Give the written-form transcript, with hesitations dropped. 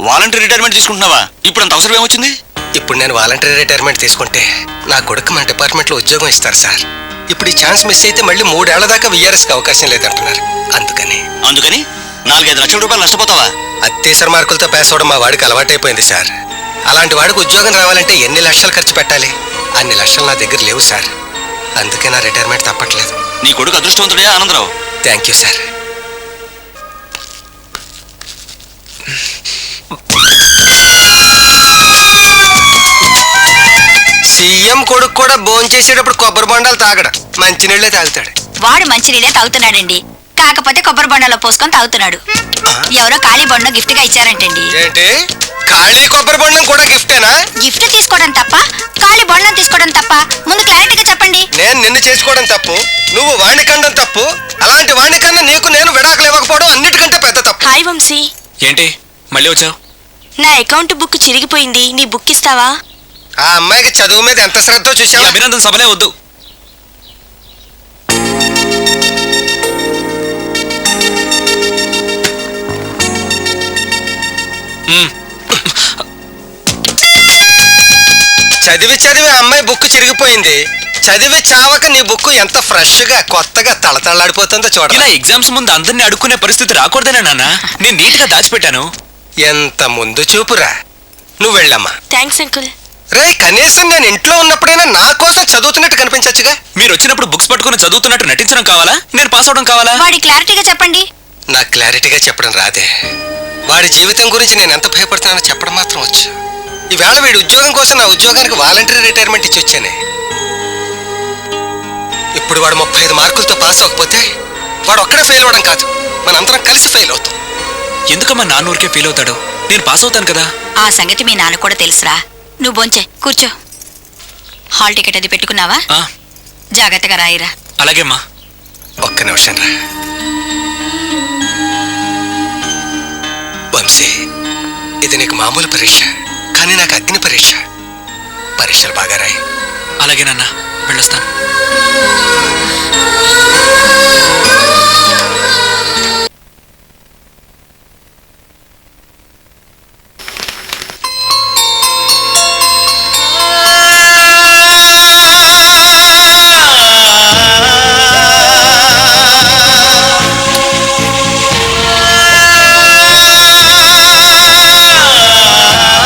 Voluntary retirement తీసుకుంటున్నావా? ఇప్పుడు అంత అవసరం ఏమొచ్చింది? ఇప్పుడు నేను వాలంటరీ రిటైర్మెంట్ తీసుకుంటే నా కొడుకు మన డిపార్ట్మెంట్లో ఉద్యోగం ఇస్తారు సార్. ఇప్పుడు ఈ ఛాన్స్ మిస్ అయితే మళ్ళీ 3 ఏళ్ల దాకా విఆర్ఎస్కి అవకాశం లేదంటున్నారు. అందుకని 4-5 లక్షల రూపాయలు నష్టపోతావా? అత్యవసర మార్కులతో పాస్ అవడం మా వాడికి అలవాటైపోయింది సార్. అలాంటి వాడికి ఉద్యోగం రావాలంటే ఎన్ని లక్షలు ఖర్చు పెట్టాలి? అన్ని లక్షలు నా దగ్గర లేవు సార్. అందుకే నా రిటైర్మెంట్ తప్పట్లేదు. నీ కొడుకు అదృష్టవంతుడే Anandarao. Thank you sir. CM కొడుకు కూడా భోంచేసేటప్పుడు కొబ్బరి బొండాలు తాగడు, మంచినీళ్ళే తాగుతాడు. వాడు మంచినీళ్ళే తాగుతున్నాడండి, కాకపోతే కొబ్బరి బొండలో పోసుకొని తాగుతున్నాడు. ఎవరో ఖాళీ బొండ గిఫ్ట్ గా ఇచ్చారంటండి. ఏంటి, ఖాళీ కొబ్బరి బొండం కూడా గిఫ్టేనా? గిఫ్ట్ తీసుకోవడం తప్ప, ఖాళీ బొండం తీసుకోవడం తప్ప? ముందు క్లారిటీగా చెప్పండి. నేను నిన్ను చేసుకోవడం తప్పు, నువ్వు వాణ్ణి కండం తప్పు. అలాంటి వాణ్ణి కన్నా నీకు నేను విడాకులు ఇవ్వకపోవడం అన్నిటికంటే పెద్ద తప్పు. హాయ్ వంశీ. ఏంటి మళ్ళీ వచ్చావు? నా అకౌంట్ బుక్ చిరిగిపోయింది, నీ బుక్ ఇస్తావా? ఆ అమ్మాయికి చదువు మీద ఎంత శ్రద్ధ చూసావా? అభినందన సభలే వద్దు. చదివి చదివి అమ్మాయి బుక్ చిరిగిపోయింది. చదివి చావక నీ బుక్ ఎంత ఫ్రెష్ గా కొత్తగా తళతళలాడిపోతుందో చూడ. ఇలా ఎగ్జామ్స్ ముందు అందరినీ అడుక్కునే పరిస్థితి రాకూడదేనా నాన్న? నేను నీట్ గా దాచిపెట్టాను. ఎంత ముందు చూపురా. నువ్వు వెళ్ళమ్మా. Thanks uncle. రే, కనీసం నేను ఇంట్లో ఉన్నప్పుడైనా నా కోసం చదువుతున్నట్టు కనిపించచ్చుగా. మీరు వచ్చినప్పుడు బుక్స్ పట్టుకుని చదువుతున్నట్టు నటించడం కావాలా, నేను పాస్ అవడం కావాలా? వాడి క్లారిటీగా చెప్పండి. నాకు క్లారిటీగా చెప్పడం రాదే. వాడి జీవితం గురించి నేను ఎంత భయపడుతున్నానో చెప్పడం మాత్రం వచ్చు. ఈవేళ వీడి ఉద్యోగం కోసం నా ఉద్యోగానికి వాలంటరీ రిటైర్మెంట్ ఇచ్చి వచ్చానే. ఇప్పుడు వాడు 35 మార్కులతో పాస్ అవ్వకపోతే వాడు ఒక్కడే ఫెయిల్ అవ్వడం కాదు, మనందరం కలిసి ఫెయిల్ అవుతాం. ఎందుకమ్మా నాన్న ఊరికే ఫీల్ అవుతాడు? నేను పాస్ అవుతాను కదా. ఆ సంగతి మీ నాన్న కూడా తెలుసురా. నువ్వు బొంచే కూర్చో. హాల్ టికెట్ అది పెట్టుకున్నావా? జాగ్రత్తగా రాయిరా. అలాగేమ్మా. ఒక్క నిమిషం రా వంశీ, ఇది నీకు మామూలు పరీక్ష, కానీ నాకు అగ్ని పరీక్ష. పరీక్షలు బాగా రాయి. అలాగే నాన్న, వెళ్ళొస్తాను.